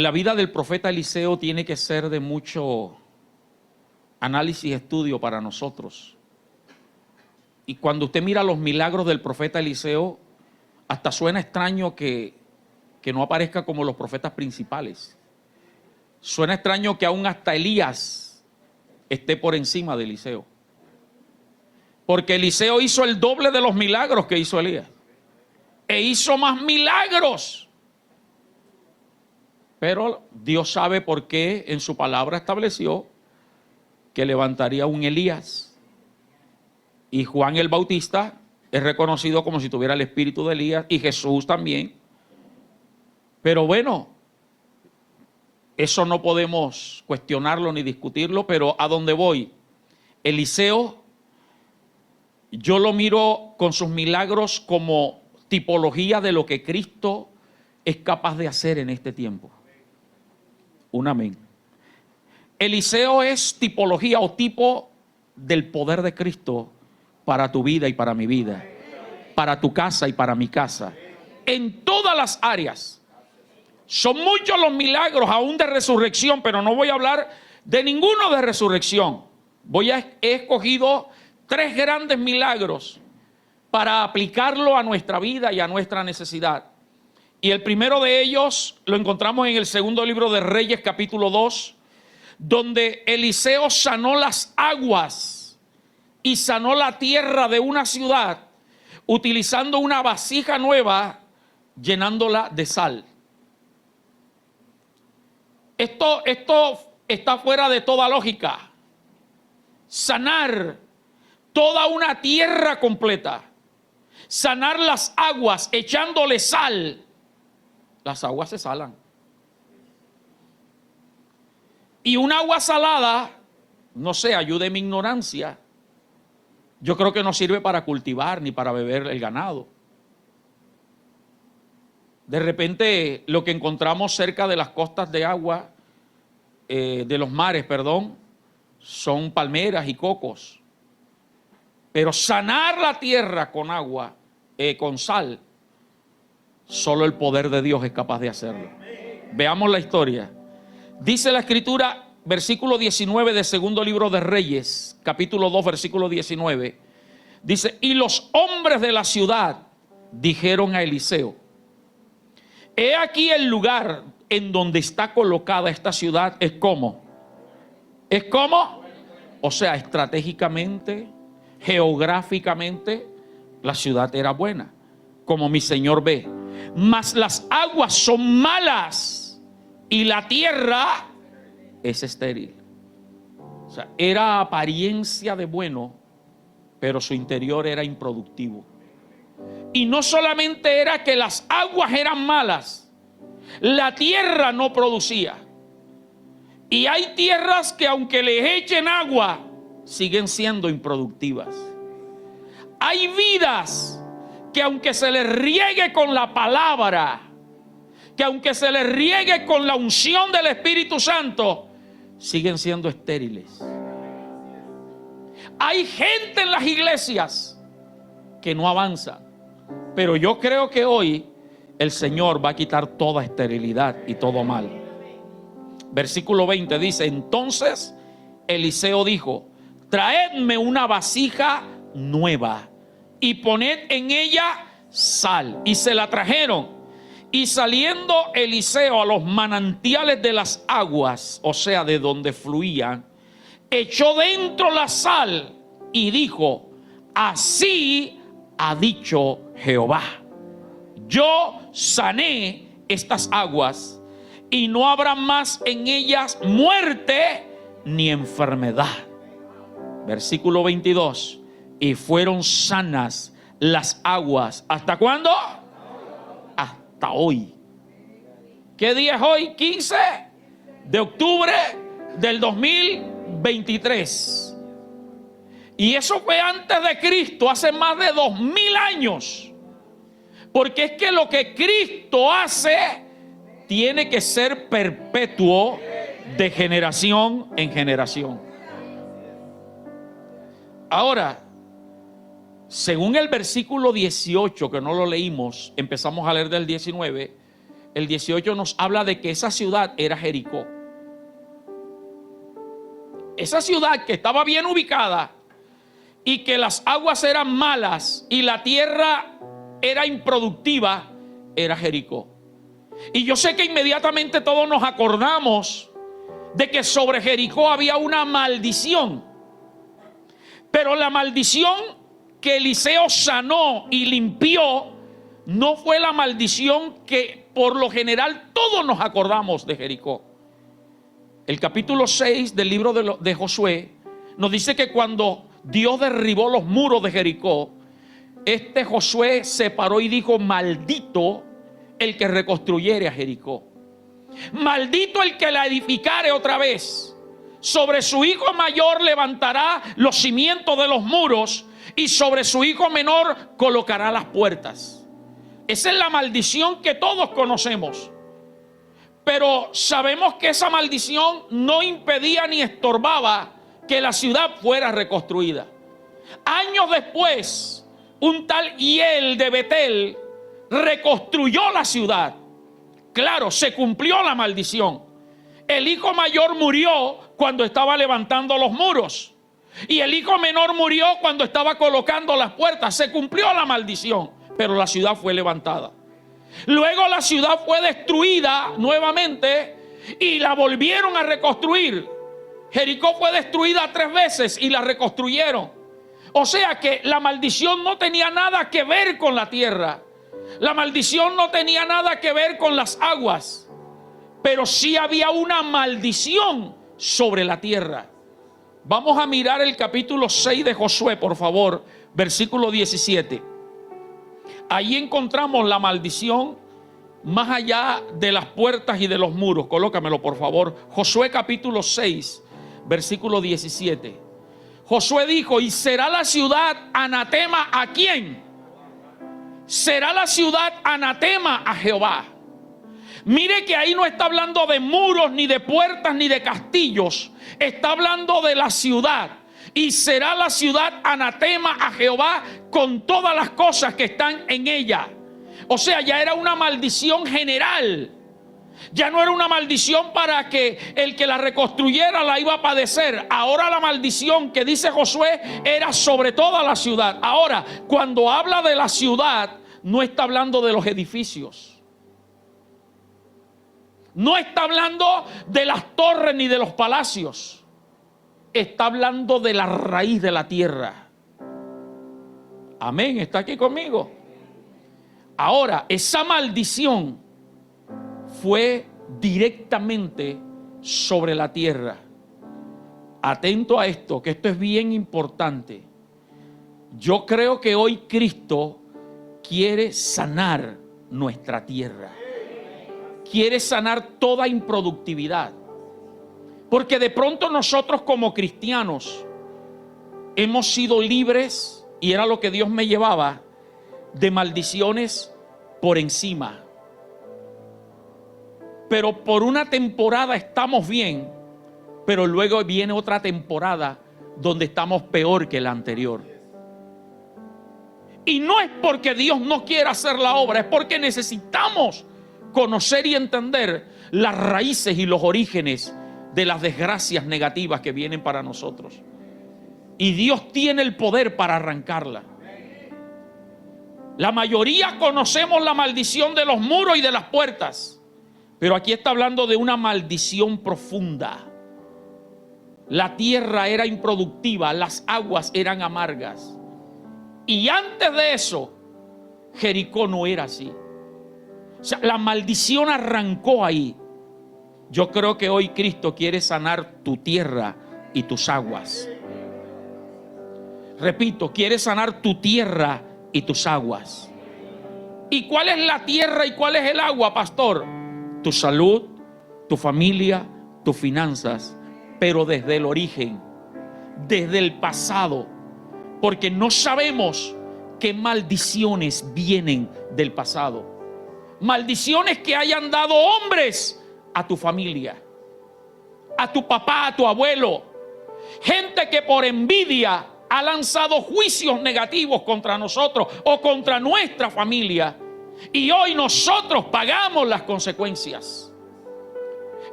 la vida del profeta Eliseo tiene que ser de mucho análisis y estudio para nosotros. Y cuando usted mira los milagros del profeta Eliseo, hasta suena extraño que no aparezca como los profetas principales. Suena extraño que aún hasta Elías esté por encima de Eliseo. Porque Eliseo hizo el doble de los milagros que hizo Elías. E hizo más milagros. Pero Dios sabe por qué en su palabra estableció que levantaría un Elías. Y Juan el Bautista es reconocido como si tuviera el espíritu de Elías, y Jesús también. Pero bueno, eso no podemos cuestionarlo ni discutirlo, pero a dónde voy, Eliseo, yo lo miro con sus milagros como tipología de lo que Cristo es capaz de hacer en este tiempo. Un amén. Eliseo es tipología o tipo del poder de Cristo para tu vida y para mi vida, para tu casa y para mi casa, en todas las áreas. Son muchos los milagros aún de resurrección, pero no voy a hablar de ninguno de resurrección. He escogido 3 grandes milagros para aplicarlo a nuestra vida y a nuestra necesidad. Y el primero de ellos lo encontramos en el segundo libro de Reyes, capítulo 2, donde Eliseo sanó las aguas y sanó la tierra de una ciudad utilizando una vasija nueva, llenándola de sal. Esto está fuera de toda lógica. Sanar toda una tierra completa. Sanar las aguas echándole sal. Las aguas se salan. Y un agua salada, no sé, ayude mi ignorancia. Yo creo que no sirve para cultivar ni para beber el ganado. De repente lo que encontramos cerca de las costas de agua, de los mares, perdón, son palmeras y cocos. Pero sanar la tierra con agua, con sal, solo el poder de Dios es capaz de hacerlo. Veamos la historia. Dice la Escritura, versículo 19 del segundo libro de Reyes, capítulo 2, versículo 19. Dice, y los hombres de la ciudad dijeron a Eliseo, he aquí el lugar en donde está colocada esta ciudad es como. ¿Es como? O sea, estratégicamente, geográficamente, la ciudad era buena, como mi Señor ve. Mas las aguas son malas y la tierra es estéril. O sea, era apariencia de bueno, pero su interior era improductivo. Y no solamente era que las aguas eran malas, la tierra no producía. Y hay tierras que aunque les echen agua, siguen siendo improductivas. Hay vidas que aunque se les riegue con la palabra, que aunque se les riegue con la unción del Espíritu Santo, siguen siendo estériles. Hay gente en las iglesias que no avanza. Pero yo creo que hoy el Señor va a quitar toda esterilidad y todo mal. Versículo 20 dice, entonces Eliseo dijo, traedme una vasija nueva y poned en ella sal. Y se la trajeron. Y saliendo Eliseo a los manantiales de las aguas, o sea, de donde fluían, echó dentro la sal y dijo, así ha dicho Jehová, yo sané estas aguas y no habrá más en ellas muerte ni enfermedad. Versículo 22, y fueron sanas las aguas. ¿Hasta cuándo? Hasta hoy. ¿Qué día es hoy? 15 de octubre del 2023. Y eso fue antes de Cristo, hace más de 2000 años. Porque es que lo que Cristo hace tiene que ser perpetuo de generación en generación. Ahora, según el versículo 18, que no lo leímos, empezamos a leer del 19, el 18 nos habla de que esa ciudad era Jericó. Esa ciudad que estaba bien ubicada y que las aguas eran malas y la tierra era improductiva, era Jericó. Y yo sé que inmediatamente todos nos acordamos de que sobre Jericó había una maldición. Pero la maldición que Eliseo sanó y limpió no fue la maldición que por lo general todos nos acordamos de Jericó. El capítulo 6 del libro de Josué nos dice que cuando Dios derribó los muros de Jericó, Josué se paró y dijo: maldito el que reconstruyere a Jericó. Maldito el que la edificare otra vez. Sobre su hijo mayor levantará los cimientos de los muros y sobre su hijo menor colocará las puertas. Esa es la maldición que todos conocemos. Pero sabemos que esa maldición no impedía ni estorbaba que la ciudad fuera reconstruida. Años después, un tal Hiel de Betel reconstruyó la ciudad. Claro, se cumplió la maldición. El hijo mayor murió cuando estaba levantando los muros. Y el hijo menor murió cuando estaba colocando las puertas. Se cumplió la maldición, pero la ciudad fue levantada. Luego la ciudad fue destruida nuevamente y la volvieron a reconstruir. Jericó fue destruida 3 veces y la reconstruyeron. O sea que la maldición no tenía nada que ver con la tierra. La maldición no tenía nada que ver con las aguas. Pero sí había una maldición sobre la tierra. Vamos a mirar el capítulo 6 de Josué, por favor, versículo 17. Ahí encontramos la maldición más allá de las puertas y de los muros. Colócamelo, por favor. Josué capítulo 6, versículo 17. Josué dijo: y será la ciudad anatema ¿a quién? Será la ciudad anatema a Jehová. Mire que ahí no está hablando de muros, ni de puertas, ni de castillos. Está hablando de la ciudad. Y será la ciudad anatema a Jehová con todas las cosas que están en ella. O sea, ya era una maldición general. Ya no era una maldición para que el que la reconstruyera la iba a padecer. Ahora la maldición que dice Josué era sobre toda la ciudad. Ahora, cuando habla de la ciudad, no está hablando de los edificios. No está hablando de las torres ni de los palacios. Está hablando de la raíz de la tierra. Amén, ¿está aquí conmigo? Ahora, esa maldición fue directamente sobre la tierra. Atento a esto, que esto es bien importante. Yo creo que hoy Cristo quiere sanar nuestra tierra. Quiere sanar toda improductividad. Porque de pronto nosotros como cristianos hemos sido libres, y era lo que Dios me llevaba, de maldiciones por encima. Pero por una temporada estamos bien, pero luego viene otra temporada donde estamos peor que la anterior. Y no es porque Dios no quiera hacer la obra, es porque necesitamos conocer y entender las raíces y los orígenes de las desgracias negativas que vienen para nosotros. Y Dios tiene el poder para arrancarla. La mayoría conocemos la maldición de los muros y de las puertas, pero aquí está hablando de una maldición profunda. La tierra era improductiva, las aguas eran amargas. Y antes de eso, Jericó no era así. O sea, la maldición arrancó ahí. Yo creo que hoy Cristo quiere sanar tu tierra y tus aguas. Repito, quiere sanar tu tierra y tus aguas. ¿Y cuál es la tierra y cuál es el agua, pastor? Tu salud, tu familia, tus finanzas, pero desde el origen, desde el pasado, porque no sabemos qué maldiciones vienen del pasado. Maldiciones que hayan dado hombres a tu familia, a tu papá, a tu abuelo. Gente que por envidia ha lanzado juicios negativos contra nosotros o contra nuestra familia. Y hoy nosotros pagamos las consecuencias.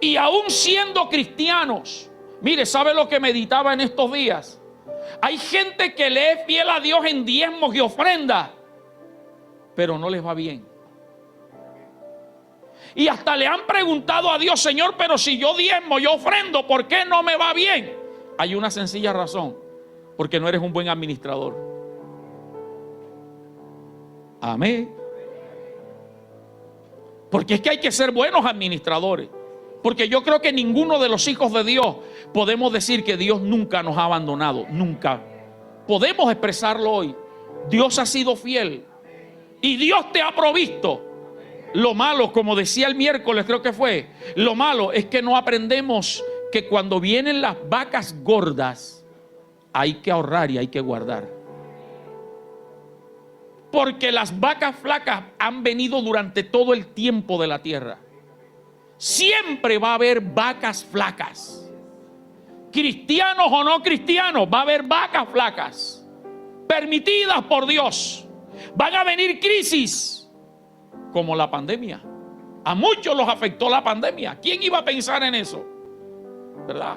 Y aún siendo cristianos, mire, ¿sabe lo que meditaba en estos días? Hay gente que le es fiel a Dios en diezmos y ofrendas, pero no les va bien. Y hasta le han preguntado a Dios: Señor, pero si yo diezmo, yo ofrendo, ¿por qué no me va bien? Hay una sencilla razón: porque no eres un buen administrador. Amén. Porque es que hay que ser buenos administradores. Porque yo creo que ninguno de los hijos de Dios podemos decir que Dios nunca nos ha abandonado. Nunca. Podemos expresarlo hoy. Dios ha sido fiel. Y Dios te ha provisto. Lo malo, como decía el miércoles, creo que fue, lo malo es que no aprendemos que cuando vienen las vacas gordas hay que ahorrar y hay que guardar. Porque las vacas flacas han venido durante todo el tiempo de la tierra. Siempre va a haber vacas flacas. Cristianos o no cristianos, va a haber vacas flacas. Permitidas por Dios. Van a venir crisis como la pandemia. A muchos los afectó la pandemia. ¿Quién iba a pensar en eso? ¿Verdad?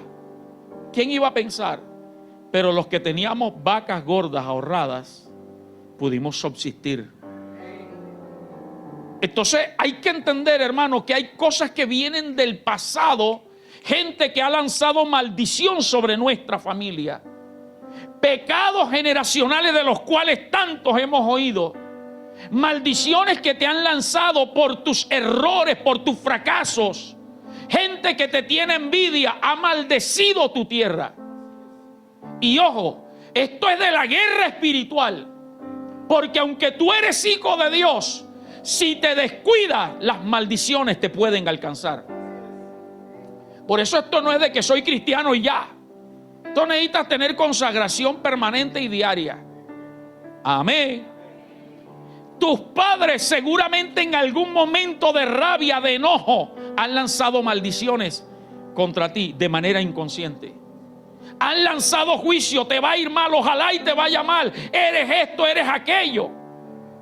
¿Quién iba a pensar? Pero los que teníamos vacas gordas ahorradas, pudimos subsistir. Entonces hay que entender, hermano, que hay cosas que vienen del pasado. Gente que ha lanzado maldición sobre nuestra familia. Pecados generacionales de los cuales tantos hemos oído. Maldiciones que te han lanzado por tus errores, por tus fracasos. Gente que te tiene envidia, ha maldecido tu tierra. Y ojo, esto es de la guerra espiritual. Porque aunque tú eres hijo de Dios, si te descuidas, las maldiciones te pueden alcanzar. Por eso esto no es de que soy cristiano y ya. Tú necesitas tener consagración permanente y diaria. Amén. Tus padres seguramente en algún momento de rabia, de enojo, han lanzado maldiciones contra ti de manera inconsciente. Han lanzado juicio: te va a ir mal, ojalá y te vaya mal. Eres esto, eres aquello.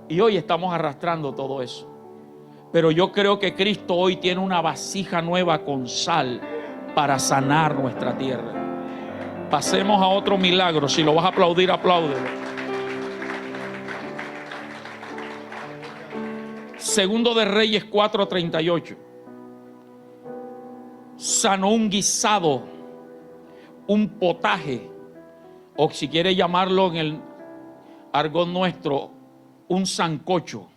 Y hoy estamos arrastrando todo eso. Pero yo creo que Cristo hoy tiene una vasija nueva con sal para sanar nuestra tierra. Pasemos a otro milagro. Si lo vas a aplaudir, apláudelo. Segundo de Reyes 4:38. Sanó un guisado, un potaje, o si quiere llamarlo en el argot nuestro, un sancocho,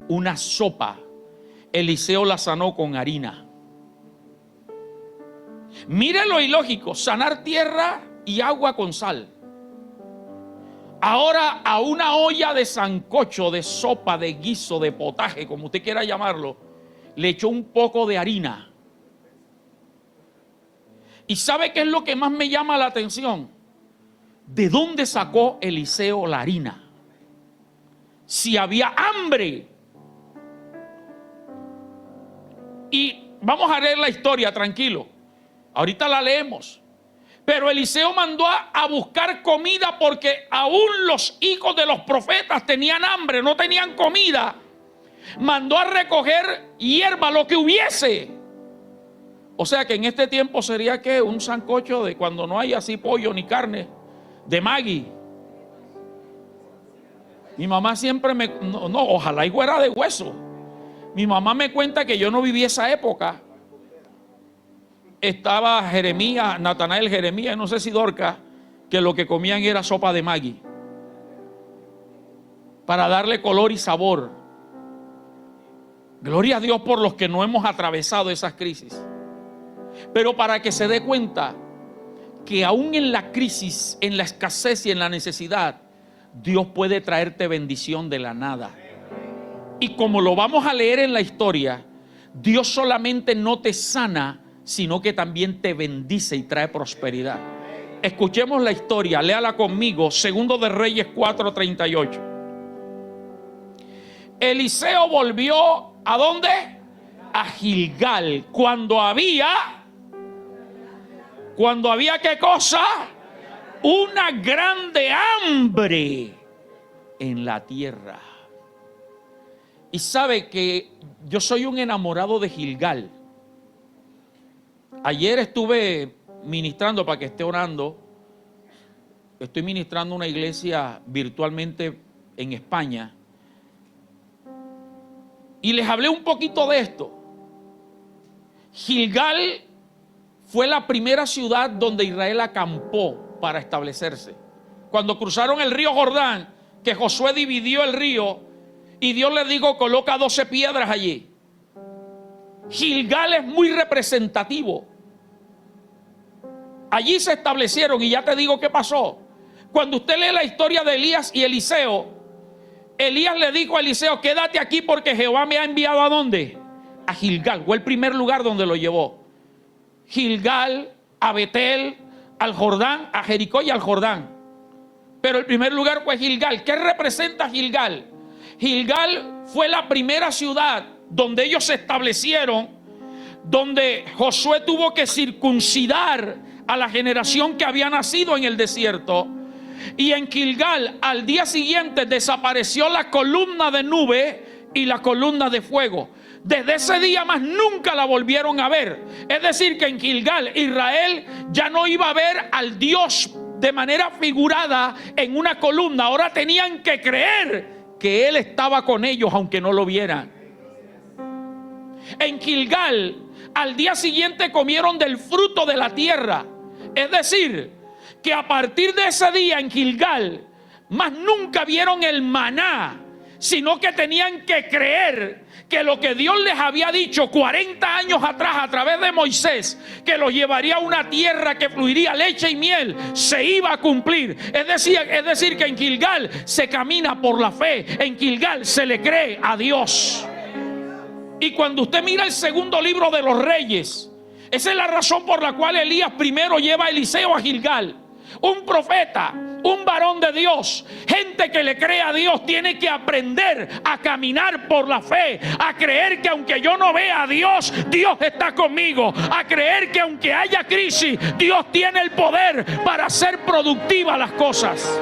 una sopa. Eliseo la sanó con harina. Mire lo ilógico: sanar tierra y agua con sal. Ahora a una olla de sancocho, de sopa, de guiso, de potaje, como usted quiera llamarlo, le echó un poco de harina. ¿Y sabe qué es lo que más me llama la atención? ¿De dónde sacó Eliseo la harina? Si había hambre. Y vamos a leer la historia, tranquilo. Ahorita la leemos. Pero Eliseo mandó a buscar comida porque aún los hijos de los profetas tenían hambre, no tenían comida. Mandó a recoger hierba, lo que hubiese. O sea que en este tiempo sería que un sancocho de cuando no hay así pollo ni carne, de Maggi. Mi mamá siempre ojalá y fuera de hueso. Mi mamá me cuenta que yo no viví esa época. Estaba Jeremías, Natanael, Jeremías, no sé si Dorcas, que lo que comían era sopa de Maggi para darle color y sabor. Gloria a Dios por los que no hemos atravesado esas crisis. Pero para que se dé cuenta que aún en la crisis, en la escasez y en la necesidad, Dios puede traerte bendición de la nada. Y como lo vamos a leer en la historia, Dios solamente no te sana, sino que también te bendice y trae prosperidad. Escuchemos la historia, léala conmigo. Segundo de Reyes 4:38. Eliseo volvió ¿a dónde? A Gilgal. Cuando había ¿qué cosa? Una grande hambre en la tierra. Y sabe que yo soy un enamorado de Gilgal. Ayer estuve ministrando, para que esté orando, estoy ministrando una iglesia virtualmente en España. Y les hablé un poquito de esto. Gilgal fue la primera ciudad donde Israel acampó para establecerse. Cuando cruzaron el río Jordán, que Josué dividió el río y Dios le dijo, coloca 12 piedras allí. Gilgal es muy representativo. Allí se establecieron, y ya te digo qué pasó. Cuando usted lee la historia de Elías y Eliseo, Elías le dijo a Eliseo, quédate aquí porque Jehová me ha enviado ¿a dónde? A Gilgal. Fue el primer lugar donde lo llevó. Gilgal, a Betel, al Jordán, a Jericó y al Jordán. Pero el primer lugar fue Gilgal. ¿Qué representa Gilgal? Gilgal fue la primera ciudad donde ellos se establecieron, donde Josué tuvo que circuncidar a la generación que había nacido en el desierto. Y en Gilgal al día siguiente desapareció la columna de nube y la columna de fuego. Desde ese día más nunca la volvieron a ver. Es decir, que en Gilgal Israel ya no iba a ver al Dios de manera figurada en una columna. Ahora tenían que creer que Él estaba con ellos aunque no lo vieran. En Gilgal al día siguiente comieron del fruto de la tierra. Es decir, que a partir de ese día en Gilgal más nunca vieron el maná, sino que tenían que creer que lo que Dios les había dicho 40 años atrás a través de Moisés, que los llevaría a una tierra que fluiría leche y miel, se iba a cumplir. Es decir que en Gilgal se camina por la fe, en Gilgal se le cree a Dios. Y cuando usted mira el segundo libro de los Reyes, esa es la razón por la cual Elías primero lleva a Eliseo a Gilgal. Un profeta, un varón de Dios, gente que le cree a Dios, tiene que aprender a caminar por la fe, a creer que aunque yo no vea a Dios, Dios está conmigo, a creer que aunque haya crisis, Dios tiene el poder para hacer productivas las cosas.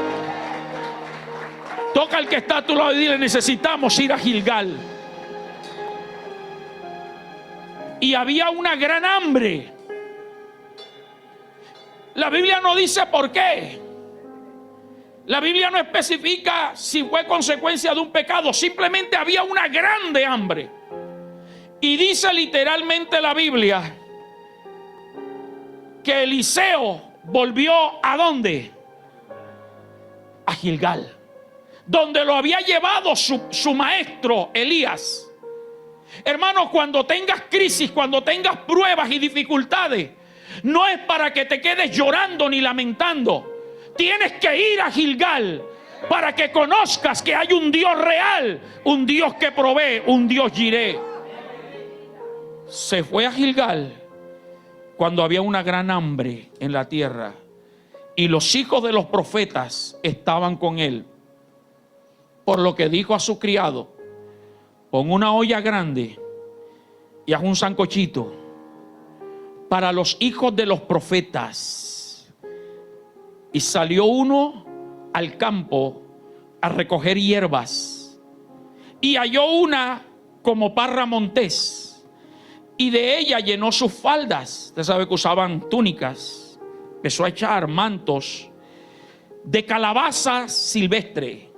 Toca al que está a tu lado y dile, necesitamos ir a Gilgal. Y había una gran hambre. La Biblia no dice por qué. La Biblia no especifica si fue consecuencia de un pecado. Simplemente había una grande hambre. Y dice literalmente la Biblia que Eliseo volvió ¿a dónde? A Gilgal, donde lo había llevado su maestro Elías. Hermano, cuando tengas crisis, cuando tengas pruebas y dificultades, no es para que te quedes llorando ni lamentando. Tienes que ir a Gilgal para que conozcas que hay un Dios real, un Dios que provee, un Dios Jireh. Se fue a Gilgal cuando había una gran hambre en la tierra y los hijos de los profetas estaban con él. Por lo que dijo a su criado, pon una olla grande y haz un sancochito para los hijos de los profetas. Y salió uno al campo a recoger hierbas y halló una como parra montés y de ella llenó sus faldas. Usted sabe que usaban túnicas. Empezó a echar mantos de calabaza silvestre.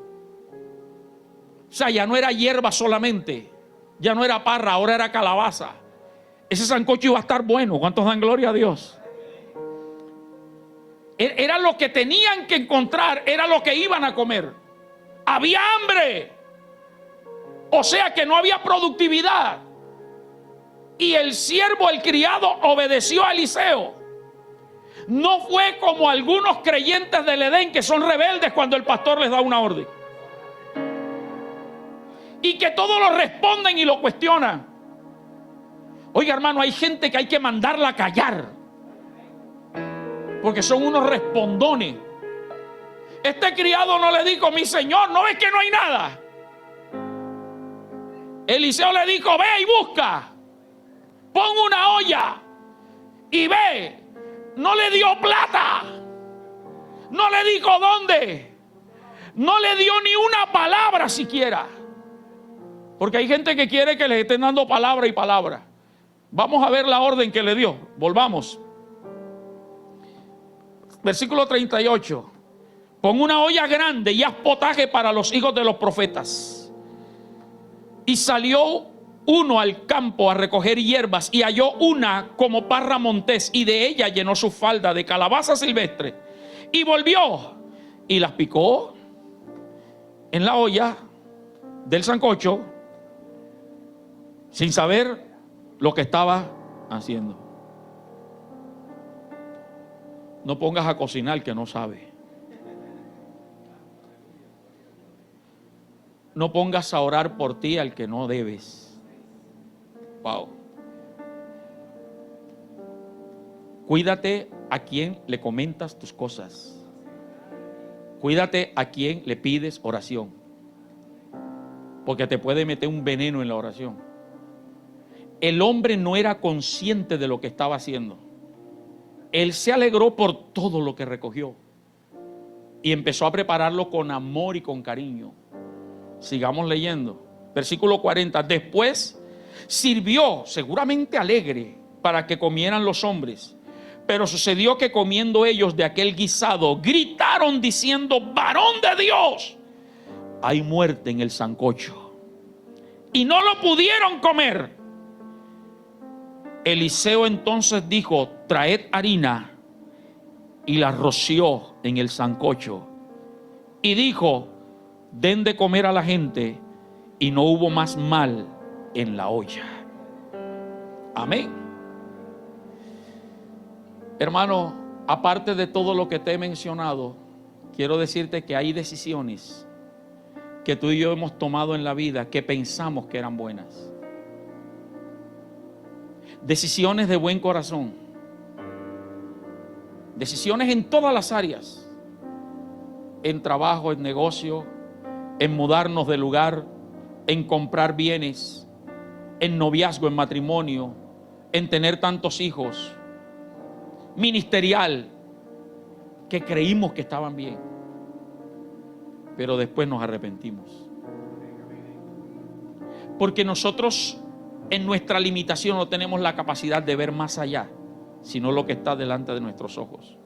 O sea, ya no era hierba solamente, ya no era parra, ahora era calabaza. Ese sancocho iba a estar bueno. ¿Cuántos dan gloria a Dios? Era lo que tenían que encontrar, era lo que iban a comer. Había hambre, o sea que no había productividad. Y el siervo, el criado, obedeció a Eliseo. No fue como algunos creyentes del Edén que son rebeldes cuando el pastor les da una orden y que todos lo responden y lo cuestionan. Oiga, hermano, hay gente que hay que mandarla a callar porque son unos respondones. Este criado no le dijo, mi señor, ¿no ves que no hay nada? Eliseo le dijo, ve y busca, pon una olla y ve. No le dio plata, no le dijo dónde, no le dio ni una palabra siquiera, Porque hay gente que quiere que les estén dando palabra y palabra. Vamos a ver la orden que le dio. Volvamos. Versículo 38. Pon una olla grande y haz potaje para los hijos de los profetas. Y salió uno al campo a recoger hierbas y halló una como parra montés, y de ella llenó su falda de calabaza silvestre. Y volvió y las picó en la olla del sancocho sin saber lo que estaba haciendo. No pongas a cocinar que no sabe. No pongas a orar por ti al que no debes. Wow. Cuídate a quien le comentas tus cosas. Cuídate a quien le pides oración. Porque te puede meter un veneno en la oración. El hombre no era consciente de lo que estaba haciendo. Él se alegró por todo lo que recogió. Y empezó a prepararlo con amor y con cariño. Sigamos leyendo. Versículo 40. Después sirvió, seguramente alegre, para que comieran los hombres. Pero sucedió que comiendo ellos de aquel guisado, gritaron diciendo: varón de Dios, hay muerte en el sancocho. Y no lo pudieron comer. Eliseo entonces dijo: traed harina, y la roció en el sancocho. Y dijo: den de comer a la gente. Y no hubo más mal en la olla. Amén. Hermano, aparte de todo lo que te he mencionado, quiero decirte que hay decisiones que tú y yo hemos tomado en la vida que pensamos que eran buenas. Decisiones de buen corazón. Decisiones en todas las áreas. En trabajo, en negocio, en mudarnos de lugar, en comprar bienes, en noviazgo, en matrimonio, en tener tantos hijos, ministerial, que creímos que estaban bien, pero después nos arrepentimos. Porque nosotros en nuestra limitación no tenemos la capacidad de ver más allá, sino lo que está delante de nuestros ojos.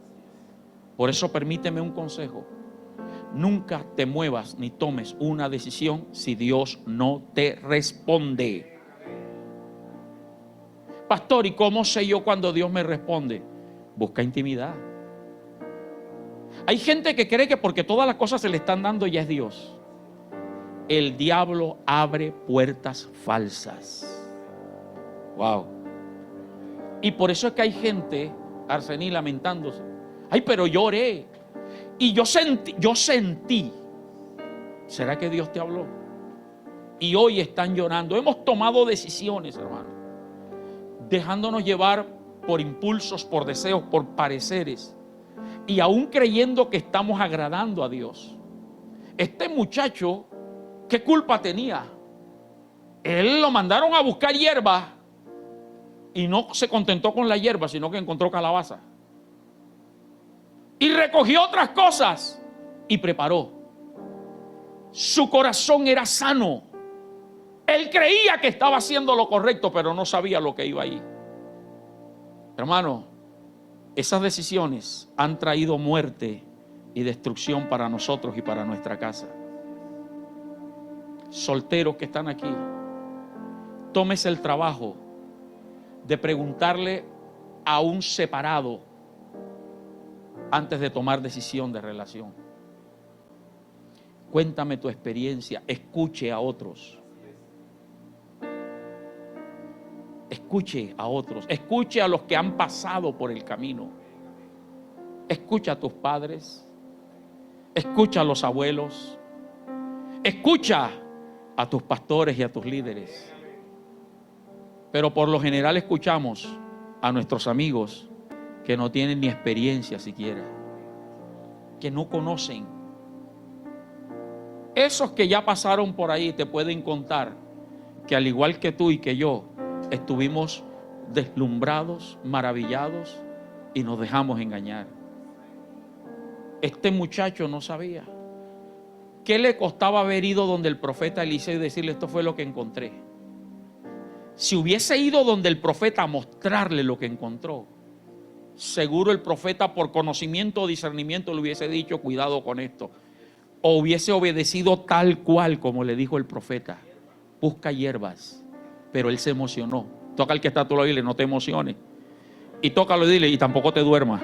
Por eso permíteme un consejo: nunca te muevas ni tomes una decisión si Dios no te responde. Pastor, ¿y cómo sé yo cuando Dios me responde? Busca intimidad. Hay gente que cree que porque todas las cosas se le están dando ya es Dios. El diablo abre puertas falsas. Wow. Y por eso es que hay gente, Arsenio, lamentándose. Ay, pero yo oré y yo sentí. ¿Será que Dios te habló? Y hoy están llorando. Hemos tomado decisiones, hermano, dejándonos llevar por impulsos, por deseos, por pareceres, y aún creyendo que estamos agradando a Dios. Este muchacho, ¿qué culpa tenía? Él lo mandaron a buscar hierba y no se contentó con la hierba, sino que encontró calabaza. Y recogió otras cosas y preparó. Su corazón era sano. Él creía que estaba haciendo lo correcto, pero no sabía lo que iba ahí. Hermano, esas decisiones han traído muerte y destrucción para nosotros y para nuestra casa. Solteros que están aquí, tómese el trabajo de preguntarle a un separado antes de tomar decisión de relación. Cuéntame tu experiencia, escuche a otros. Escuche a otros, escuche a los que han pasado por el camino. Escucha a tus padres, escucha a los abuelos, escucha a tus pastores y a tus líderes. Pero por lo general escuchamos a nuestros amigos que no tienen ni experiencia siquiera, que no conocen. Esos que ya pasaron por ahí te pueden contar que al igual que tú y que yo, estuvimos deslumbrados, maravillados y nos dejamos engañar. Este muchacho no sabía ¿qué le costaba haber ido donde el profeta Eliseo y decirle esto fue lo que encontré? Si hubiese ido donde el profeta a mostrarle lo que encontró, seguro el profeta por conocimiento o discernimiento le hubiese dicho cuidado con esto. O hubiese obedecido tal cual como le dijo el profeta. Busca hierbas. Pero él se emocionó. Toca al que está a tu lado y dile no te emociones. Y tócalo y dile y tampoco te duermas.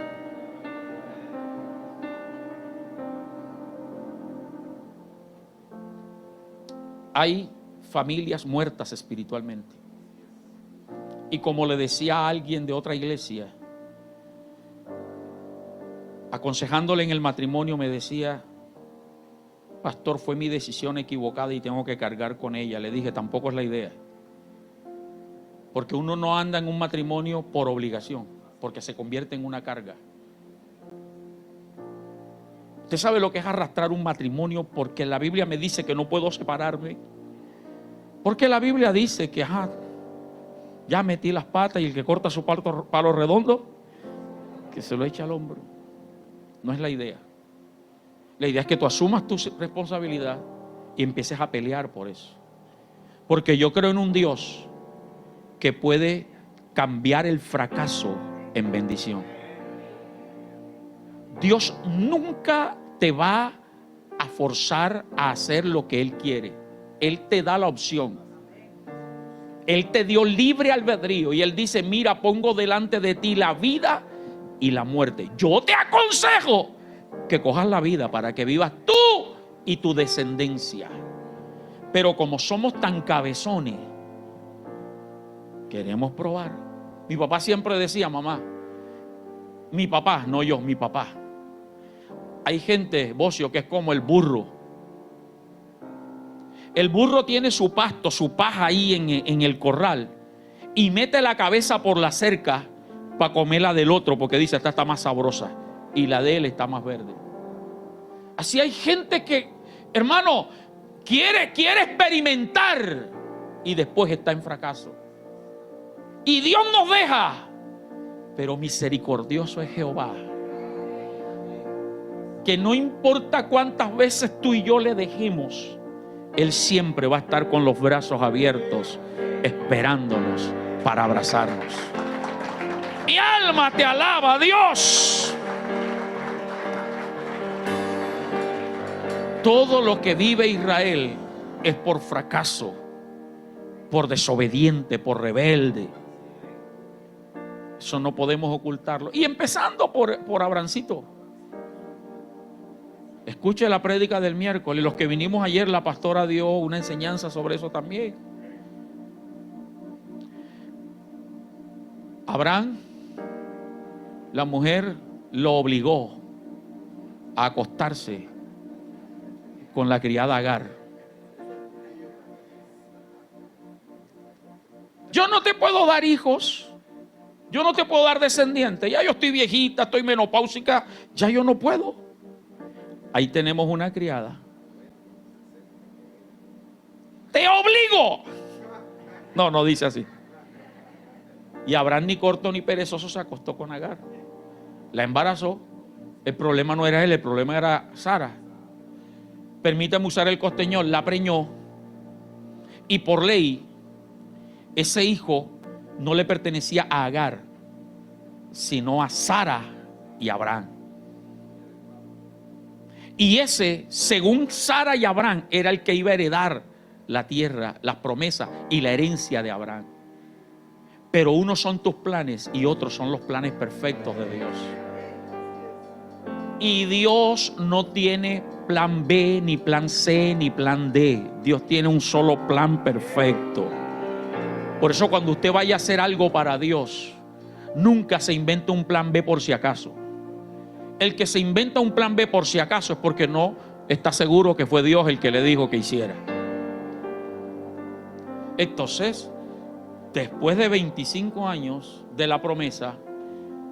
Hay familias muertas espiritualmente. Y como le decía a alguien de otra iglesia, aconsejándole en el matrimonio, me decía: pastor, fue mi decisión equivocada y tengo que cargar con ella. Le dije, tampoco es la idea. Porque uno no anda en un matrimonio por obligación, porque se convierte en una carga. ¿Usted sabe lo que es arrastrar un matrimonio? Porque la Biblia me dice que no puedo separarme. Porque la Biblia dice que ya metí las patas y el que corta su palo redondo, que se lo echa al hombro. No es la idea. La idea es que tú asumas tu responsabilidad y empieces a pelear por eso. Porque yo creo en un Dios que puede cambiar el fracaso en bendición. Dios nunca te va a forzar a hacer lo que Él quiere. Él te da la opción. Él te dio libre albedrío y Él dice: mira, pongo delante de ti la vida y la muerte. Yo te aconsejo que cojas la vida para que vivas tú y tu descendencia. Pero como somos tan cabezones, queremos probar. Mi papá siempre decía, mamá, mi papá, no yo, mi papá. Hay gente, Bocio, que es como el burro. El burro tiene su pasto, su paja ahí en el corral y mete la cabeza por la cerca para comer la del otro, porque dice, esta está más sabrosa y la de él está más verde. Así hay gente que, hermano, quiere experimentar y después está en fracaso. Y Dios nos deja, pero misericordioso es Jehová, que no importa cuántas veces tú y yo le dejemos, Él siempre va a estar con los brazos abiertos, esperándonos para abrazarnos. Mi alma te alaba, Dios. Todo lo que vive Israel es por fracaso, por desobediente, por rebelde. Eso no podemos ocultarlo. Y empezando por Abrancito. Escuche la prédica del miércoles. Los que vinimos ayer, la pastora dio una enseñanza sobre eso también. Abraham, la mujer lo obligó a acostarse con la criada Agar. Yo no te puedo dar hijos, yo no te puedo dar descendientes, ya yo estoy viejita, estoy menopáusica, ya yo no puedo. Ahí tenemos una criada. Te obligo. No dice así. Y Abraham, ni corto ni perezoso, se acostó con Agar. La embarazó. El problema no era él, el problema era Sara. Permítame usar el costeñol, la preñó. Y por ley, ese hijo no le pertenecía a Agar, sino a Sara y Abraham. Y ese, según Sara y Abraham, era el que iba a heredar la tierra, las promesas y la herencia de Abraham. Pero unos son tus planes y otros son los planes perfectos de Dios. Y Dios no tiene plan B, ni plan C, ni plan D. Dios tiene un solo plan perfecto. Por eso cuando usted vaya a hacer algo para Dios, nunca se invente un plan B por si acaso. El que se inventa un plan B por si acaso es porque no está seguro que fue Dios el que le dijo que hiciera. Entonces, después de 25 años de la promesa,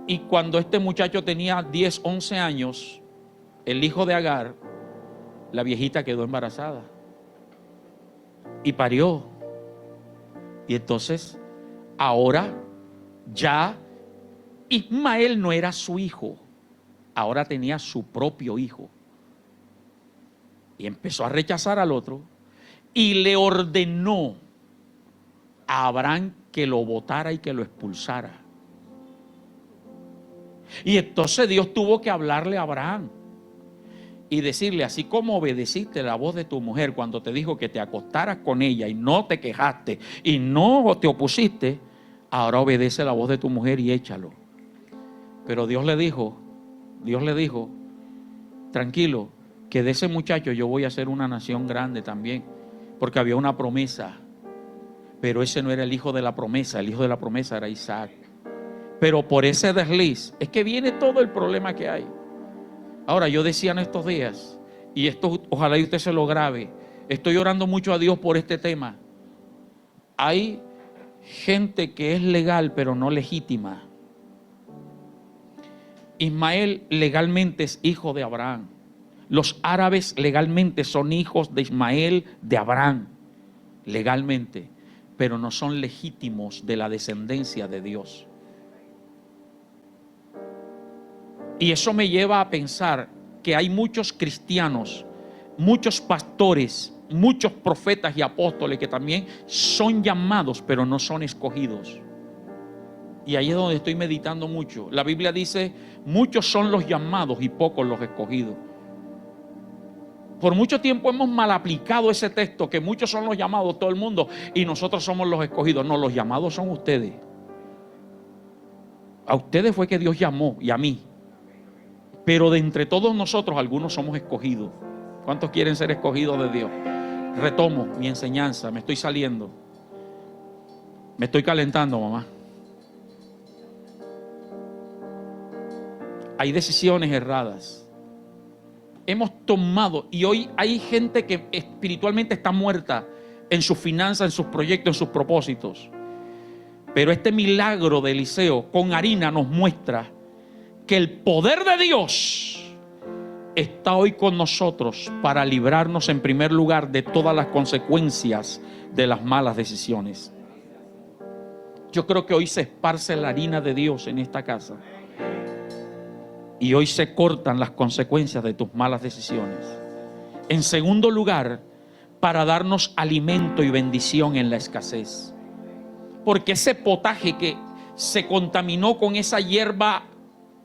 y cuando este muchacho tenía 10, 11 años, el hijo de Agar, la viejita quedó embarazada y parió. Y entonces, ahora ya Ismael no era su hijo, ahora tenía su propio hijo. Y empezó a rechazar al otro y le ordenó a Abraham que lo botara y que lo expulsara. Y entonces Dios tuvo que hablarle a Abraham y decirle: así como obedeciste la voz de tu mujer cuando te dijo que te acostaras con ella y no te quejaste y no te opusiste, ahora obedece la voz de tu mujer y échalo. Pero Dios le dijo, tranquilo, que de ese muchacho yo voy a hacer una nación grande también, porque había una promesa. Pero ese no era el hijo de la promesa, el hijo de la promesa era Isaac. Pero por ese desliz es que viene todo el problema que hay. Ahora, yo decía en estos días, y esto ojalá y usted se lo grabe, estoy orando mucho a Dios por este tema. Hay gente que es legal pero no legítima. Ismael legalmente es hijo de Abraham. Los árabes legalmente son hijos de Ismael, de Abraham, legalmente, pero no son legítimos de la descendencia de Dios. Y eso me lleva a pensar que hay muchos cristianos, muchos pastores, muchos profetas y apóstoles que también son llamados, pero no son escogidos. Y ahí es donde estoy meditando mucho. La Biblia dice: muchos son los llamados y pocos los escogidos. Por mucho tiempo hemos mal aplicado ese texto, que muchos son los llamados, todo el mundo, y nosotros somos los escogidos. No, los llamados son ustedes. A ustedes fue que Dios llamó, y a mí. Pero de entre todos nosotros, algunos somos escogidos. ¿Cuántos quieren ser escogidos de Dios? Retomo mi enseñanza, me estoy saliendo. Me estoy calentando, mamá. Hay decisiones erradas. Hemos tomado, y hoy hay gente que espiritualmente está muerta en sus finanzas, en sus proyectos, en sus propósitos. Pero este milagro de Eliseo con harina nos muestra que el poder de Dios está hoy con nosotros para librarnos en primer lugar de todas las consecuencias de las malas decisiones. Yo creo que hoy se esparce la harina de Dios en esta casa. Y hoy se cortan las consecuencias de tus malas decisiones. En segundo lugar, para darnos alimento y bendición en la escasez. Porque ese potaje que se contaminó con esa hierba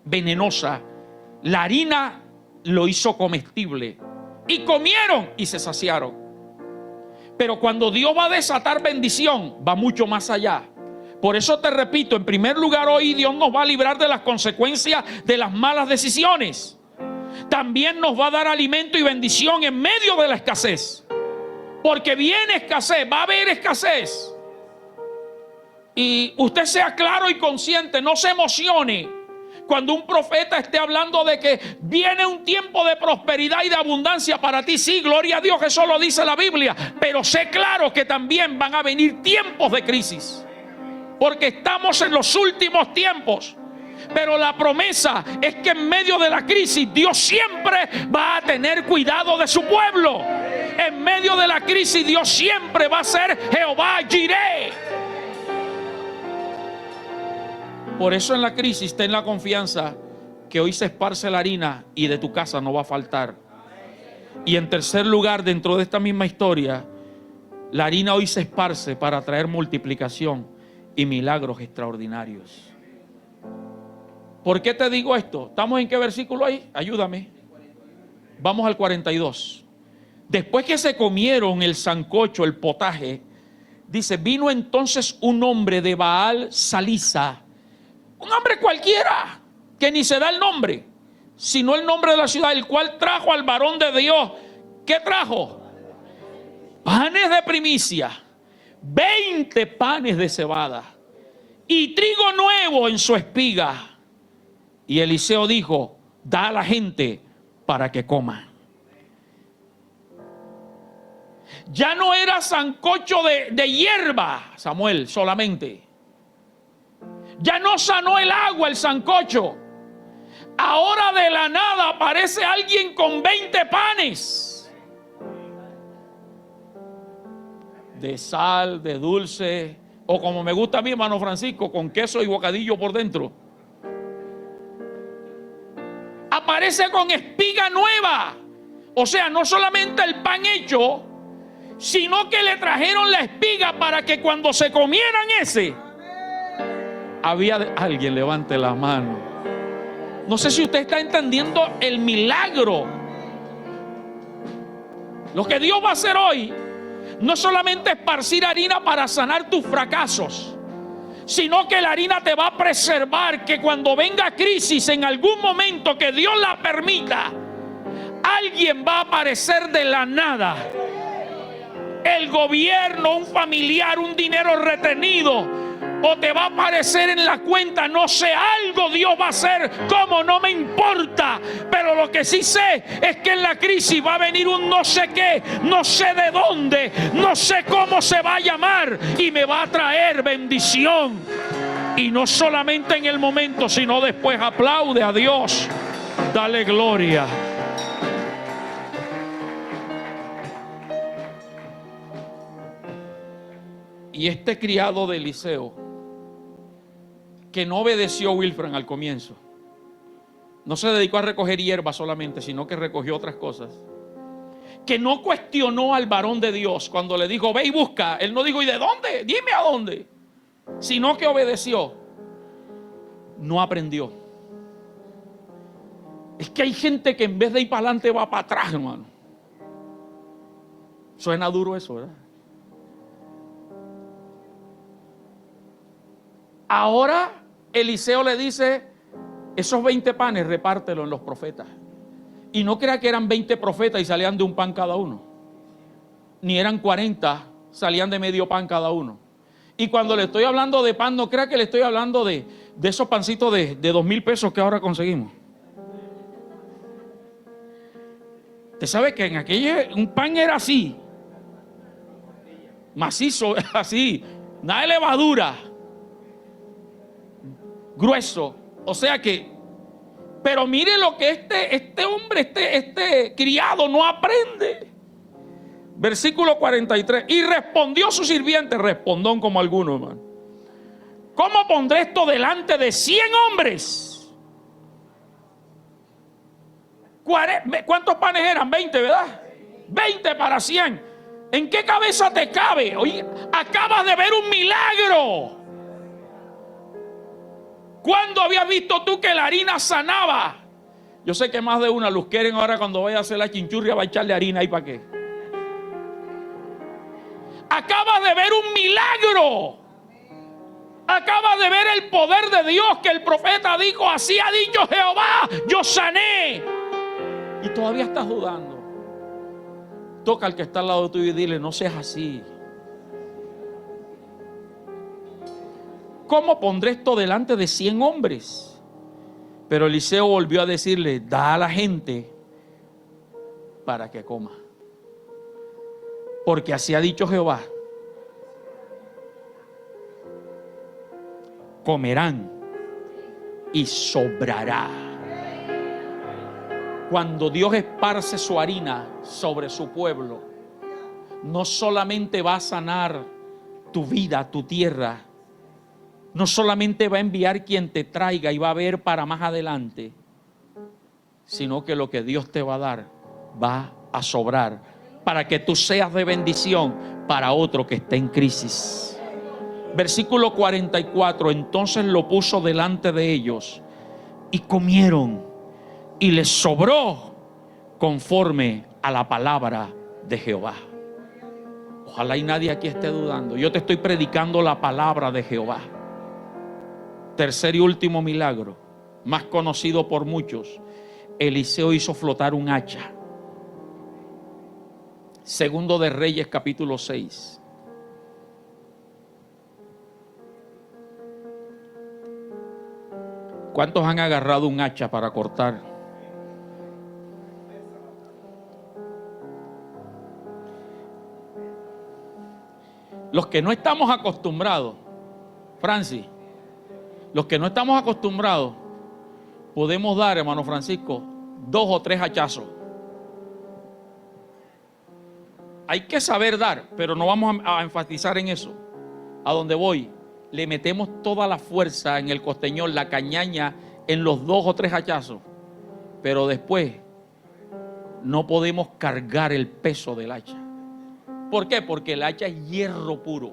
venenosa, la harina lo hizo comestible. Y comieron y se saciaron. Pero cuando Dios va a desatar bendición, va mucho más allá. Por eso te repito, en primer lugar, hoy Dios nos va a librar de las consecuencias de las malas decisiones. También nos va a dar alimento y bendición en medio de la escasez. Porque viene escasez, va a haber escasez. Y usted sea claro y consciente, no se emocione cuando un profeta esté hablando de que viene un tiempo de prosperidad y de abundancia para ti. Sí, gloria a Dios, eso lo dice la Biblia. Pero sé claro que también van a venir tiempos de crisis. Porque estamos en los últimos tiempos. Pero la promesa es que en medio de la crisis Dios siempre va a tener cuidado de su pueblo. En medio de la crisis Dios siempre va a ser Jehová Jireh. Por eso en la crisis ten la confianza que hoy se esparce la harina y de tu casa no va a faltar. Y en tercer lugar, dentro de esta misma historia, la harina hoy se esparce para traer multiplicación y milagros extraordinarios. ¿Por qué te digo esto? ¿Estamos en qué versículo ahí? Ayúdame. Vamos al 42. Después que se comieron el sancocho, el potaje, dice: vino entonces un hombre de Baal Salisa, un hombre cualquiera, que ni se da el nombre, sino el nombre de la ciudad, el cual trajo al varón de Dios. ¿Qué trajo? Panes de primicia, 20 panes de cebada y trigo nuevo en su espiga. Y Eliseo dijo: da a la gente para que coma. Ya no era sancocho de hierba, Samuel, solamente. Ya no sanó el agua el sancocho. Ahora de la nada aparece alguien con 20 panes. De sal, de dulce, o como me gusta a mí, hermano Francisco, con queso y bocadillo por dentro. Aparece con espiga nueva, O sea, no solamente el pan hecho, sino que le trajeron la espiga para que cuando se comieran ese, alguien levante la mano. No sé si usted está entendiendo el milagro. Lo que Dios va a hacer hoy no solamente esparcir harina para sanar tus fracasos, sino que la harina te va a preservar, que cuando venga crisis en algún momento que Dios la permita, alguien va a aparecer de la nada. El gobierno, un familiar, un dinero retenido, o te va a aparecer en la cuenta, no sé, algo Dios va a hacer, como no me importa, pero lo que sí sé es que en la crisis va a venir un no sé qué, no sé de dónde, no sé cómo se va a llamar, y me va a traer bendición. Y no solamente en el momento, sino después. Aplaude a Dios, dale gloria. Y este criado de Eliseo, que no obedeció a Wilfran al comienzo, no se dedicó a recoger hierba solamente, sino que recogió otras cosas, que no cuestionó al varón de Dios cuando le dijo, ve y busca. Él no dijo, ¿y de dónde? Dime a dónde. Sino que obedeció. No aprendió. Es que hay gente que en vez de ir para adelante va para atrás, hermano. Suena duro eso, ¿verdad? Ahora Eliseo le dice, esos 20 panes repártelo en los profetas. Y no crea que eran 20 profetas y salían de un pan cada uno. Ni eran 40, salían de medio pan cada uno. Y cuando le estoy hablando de pan, no crea que le estoy hablando de esos pancitos de 2,000 pesos que ahora conseguimos. Usted sabe que en aquello un pan era así, macizo, así, nada de levadura, grueso. O sea que, pero mire lo que este hombre, este criado no aprende. Versículo 43. Y respondió su sirviente, respondón como alguno, hermano. ¿Cómo pondré esto delante de 100 hombres? ¿Cuántos panes eran? 20, ¿verdad? 20 para 100. ¿En qué cabeza te cabe? Oye, acabas de ver un milagro. ¿Cuándo habías visto tú que la harina sanaba? Yo sé que más de una los quieren ahora cuando vaya a hacer la chinchurria va a echarle harina ahí para qué. Acabas de ver un milagro. Acabas de ver el poder de Dios, que el profeta dijo, así ha dicho Jehová, yo sané. Y todavía estás dudando. Toca al que está al lado tuyo y dile, no seas así. ¿Cómo pondré esto delante de 100 hombres? Pero Eliseo volvió a decirle, da a la gente para que coma. Porque así ha dicho Jehová, comerán y sobrará. Cuando Dios esparce su harina sobre su pueblo, no solamente va a sanar tu vida, tu tierra, no solamente va a enviar quien te traiga y va a ver para más adelante, sino que lo que Dios te va a dar va a sobrar para que tú seas de bendición para otro que esté en crisis. Versículo 44, entonces lo puso delante de ellos y comieron y les sobró conforme a la palabra de Jehová. Ojalá y nadie aquí esté dudando. Yo te estoy predicando la palabra de Jehová. Tercer y último milagro, más conocido por muchos. Eliseo hizo flotar un hacha. Segundo de Reyes, capítulo 6. ¿Cuántos han agarrado un hacha para cortar? Los que no estamos acostumbrados, Francis, los que no estamos acostumbrados, podemos dar, hermano Francisco, 2 o 3 hachazos. Hay que saber dar, pero no vamos a enfatizar en eso. A donde voy, le metemos toda la fuerza en el costeñón, la cañaña, en los 2 o 3 hachazos. Pero después no podemos cargar el peso del hacha. ¿Por qué? Porque el hacha es hierro puro.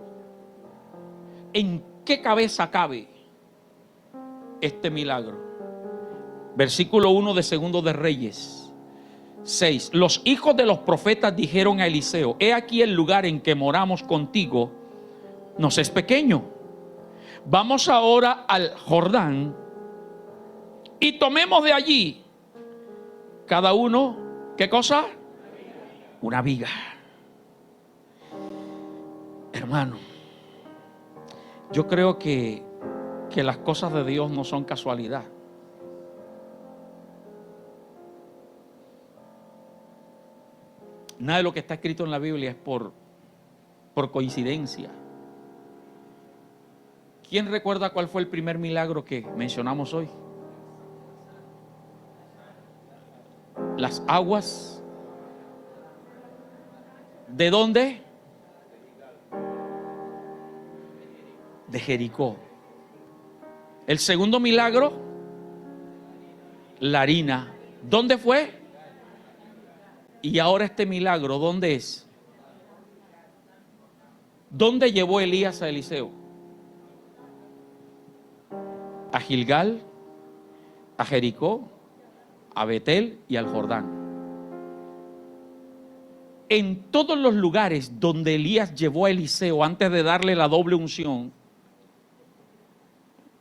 ¿En qué cabeza cabe este milagro? Versículo 1 de Segundo de Reyes 6. Los hijos de los profetas dijeron a Eliseo: he aquí el lugar en que moramos contigo nos es pequeño. Vamos ahora al Jordán y tomemos de allí cada uno, ¿qué cosa? Una viga. Hermano, yo creo que las cosas de Dios no son casualidad. Nada de lo que está escrito en la Biblia es por coincidencia. ¿Quién recuerda cuál fue el primer milagro que mencionamos hoy? Las aguas. ¿De dónde? De Jericó. El segundo milagro, la harina. ¿Dónde fue? Y ahora este milagro, ¿dónde es? ¿Dónde llevó Elías a Eliseo? A Gilgal, a Jericó, a Betel y al Jordán. En todos los lugares donde Elías llevó a Eliseo antes de darle la doble unción,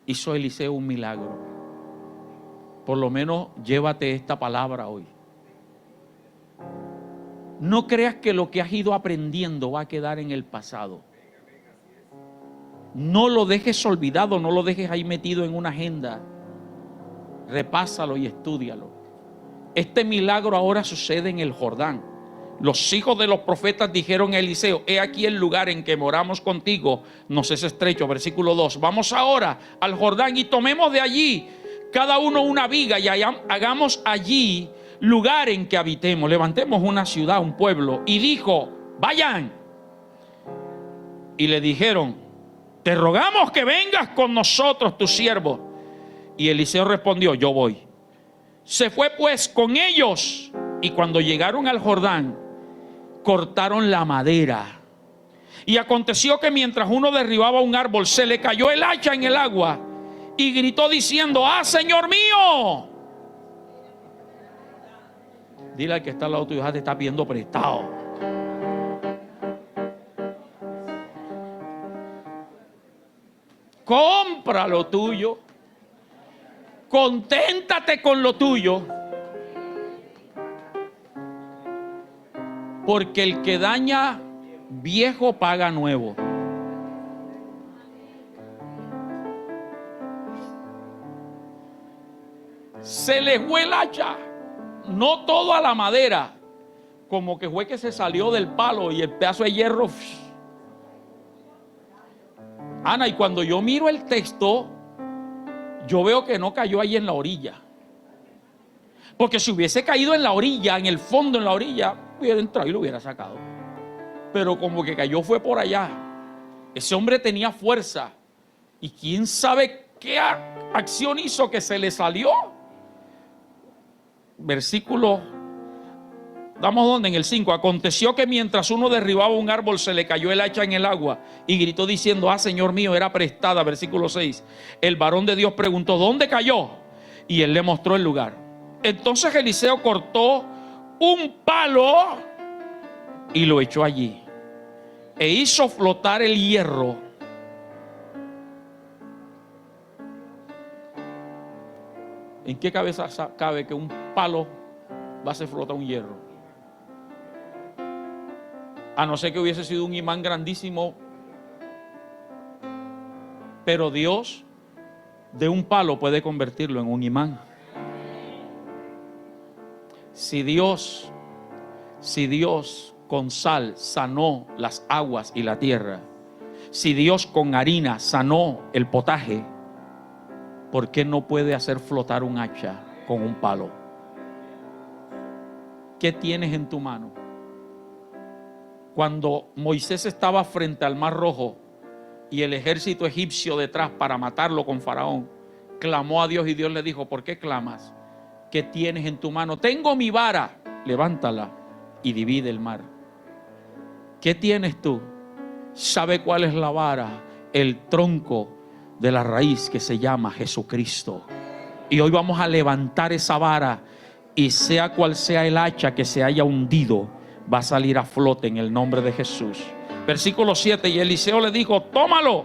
hizo Eliseo un milagro. Por lo menos llévate esta palabra hoy. No creas que lo que has ido aprendiendo va a quedar en el pasado. No lo dejes olvidado, no lo dejes ahí metido en una agenda. Repásalo y estúdialo. Este milagro ahora sucede en el Jordán. Los hijos de los profetas dijeron a Eliseo: he aquí el lugar en que moramos contigo nos es estrecho. Versículo 2. Vamos ahora al Jordán y tomemos de allí cada uno una viga y hagamos allí lugar en que habitemos. Levantemos una ciudad, un pueblo. Y dijo: vayan. Y le dijeron: te rogamos que vengas con nosotros, tu siervo. Y Eliseo respondió: yo voy. Se fue pues con ellos, y cuando llegaron al Jordán, cortaron la madera. Y aconteció que mientras uno derribaba un árbol, se le cayó el hacha en el agua, y gritó diciendo: ¡ah, Señor mío! Dile al que está al lado tuyo: te está pidiendo prestado. Compra lo tuyo. Conténtate con lo tuyo. Porque el que daña viejo paga nuevo. Se le fue el hacha. No todo a la madera. Como que fue que se salió del palo y el pedazo de hierro. Ana, y cuando yo miro el texto, yo veo que no cayó ahí en la orilla. Porque si hubiese caído en la orilla, en el fondo, en la orilla, hubiera entrado y lo hubiera sacado. Pero como que cayó fue por allá. Ese hombre tenía fuerza. Y quién sabe qué acción hizo que se le salió. Versículo, ¿damos dónde? En el 5. Aconteció que mientras uno derribaba un árbol, se le cayó el hacha en el agua y gritó diciendo: ¡ah, Señor mío! Era prestada. Versículo 6. El varón de Dios preguntó: ¿dónde cayó? Y él le mostró el lugar. Entonces Eliseo cortó un palo y lo echó allí, e hizo flotar el hierro. ¿En qué cabeza cabe que un palo va a hacer flotar un hierro? A no ser que hubiese sido un imán grandísimo. Pero Dios de un palo puede convertirlo en un imán. Si Dios con sal sanó las aguas y la tierra, si Dios con harina sanó el potaje, ¿por qué no puede hacer flotar un hacha con un palo? ¿Qué tienes en tu mano? Cuando Moisés estaba frente al Mar Rojo y el ejército egipcio detrás para matarlo con Faraón, clamó a Dios y Dios le dijo: ¿por qué clamas? ¿Qué tienes en tu mano? Tengo mi vara. levántala y divide el mar. ¿Qué tienes tú? ¿Sabe cuál es la vara? El tronco de la raíz que se llama Jesucristo. Y hoy vamos a levantar esa vara, y sea cual sea el hacha que se haya hundido, va a salir a flote en el nombre de Jesús. Versículo 7, y Eliseo le dijo: tómalo.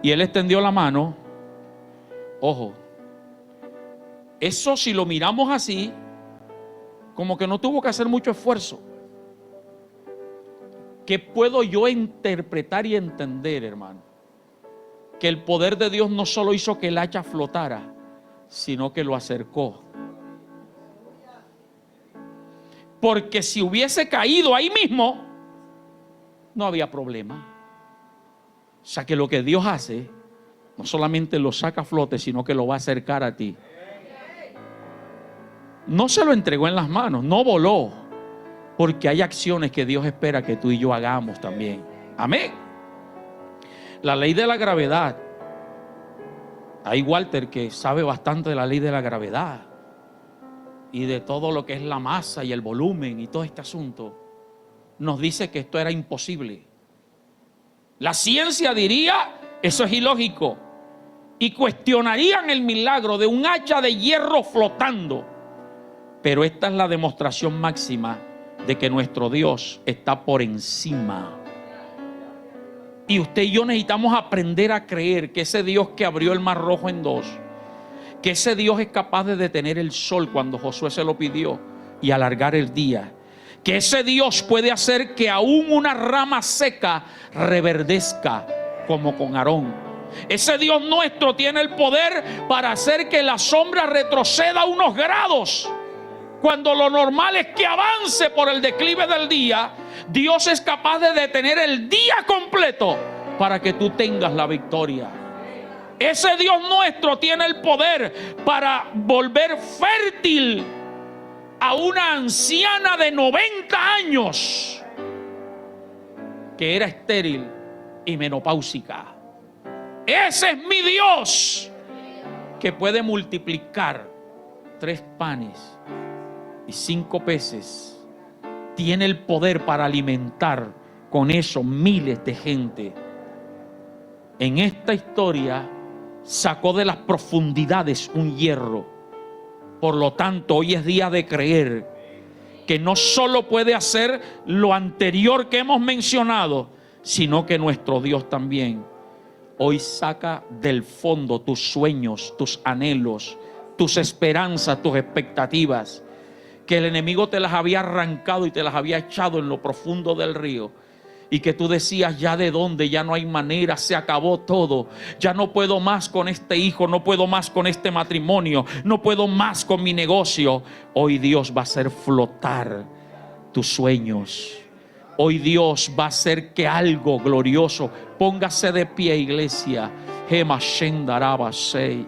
Y él extendió la mano. Ojo, eso si lo miramos así, como que no tuvo que hacer mucho esfuerzo. ¿Qué puedo yo interpretar y entender, hermano? Que el poder de Dios no solo hizo que el hacha flotara, sino que lo acercó. Porque si hubiese caído ahí mismo, no había problema. O sea que lo que Dios hace, no solamente lo saca a flote, sino que lo va a acercar a ti. No se lo entregó en las manos, no voló, porque hay acciones que Dios espera que tú y yo hagamos también. Amén. La ley de la gravedad. Hay Walter que sabe bastante de la ley de la gravedad y de todo lo que es la masa y el volumen y todo este asunto. Nos dice que esto era imposible. La ciencia diría: eso es ilógico, y cuestionarían el milagro de un hacha de hierro flotando. Pero esta es la demostración máxima de que nuestro Dios está por encima. Y usted y yo necesitamos aprender a creer que ese Dios que abrió el mar rojo en dos, que ese Dios es capaz de detener el sol cuando Josué se lo pidió y alargar el día, que ese Dios puede hacer que aún una rama seca reverdezca como con Aarón. Ese Dios nuestro tiene el poder para hacer que la sombra retroceda unos grados, cuando lo normal es que avance por el declive del día. Dios es capaz de detener el día completo para que tú tengas la victoria. Ese Dios nuestro tiene el poder para volver fértil a una anciana de 90 años que era estéril y menopáusica. Ese es mi Dios, que puede multiplicar 3 panes y 5 peces. Tiene el poder para alimentar con eso miles de gente. En esta historia sacó de las profundidades un hierro. Por lo tanto, hoy es día de creer que no solo puede hacer lo anterior que hemos mencionado, sino que nuestro Dios también hoy saca del fondo tus sueños, tus anhelos, tus esperanzas, tus expectativas, que el enemigo te las había arrancado y te las había echado en lo profundo del río, y que tú decías: ya de dónde, ya no hay manera, se acabó todo, ya no puedo más con este hijo, no puedo más con este matrimonio, no puedo más con mi negocio. Hoy Dios va a hacer flotar tus sueños. Hoy Dios va a hacer que algo glorioso. Póngase de pie, iglesia. Gema Shendarabasei.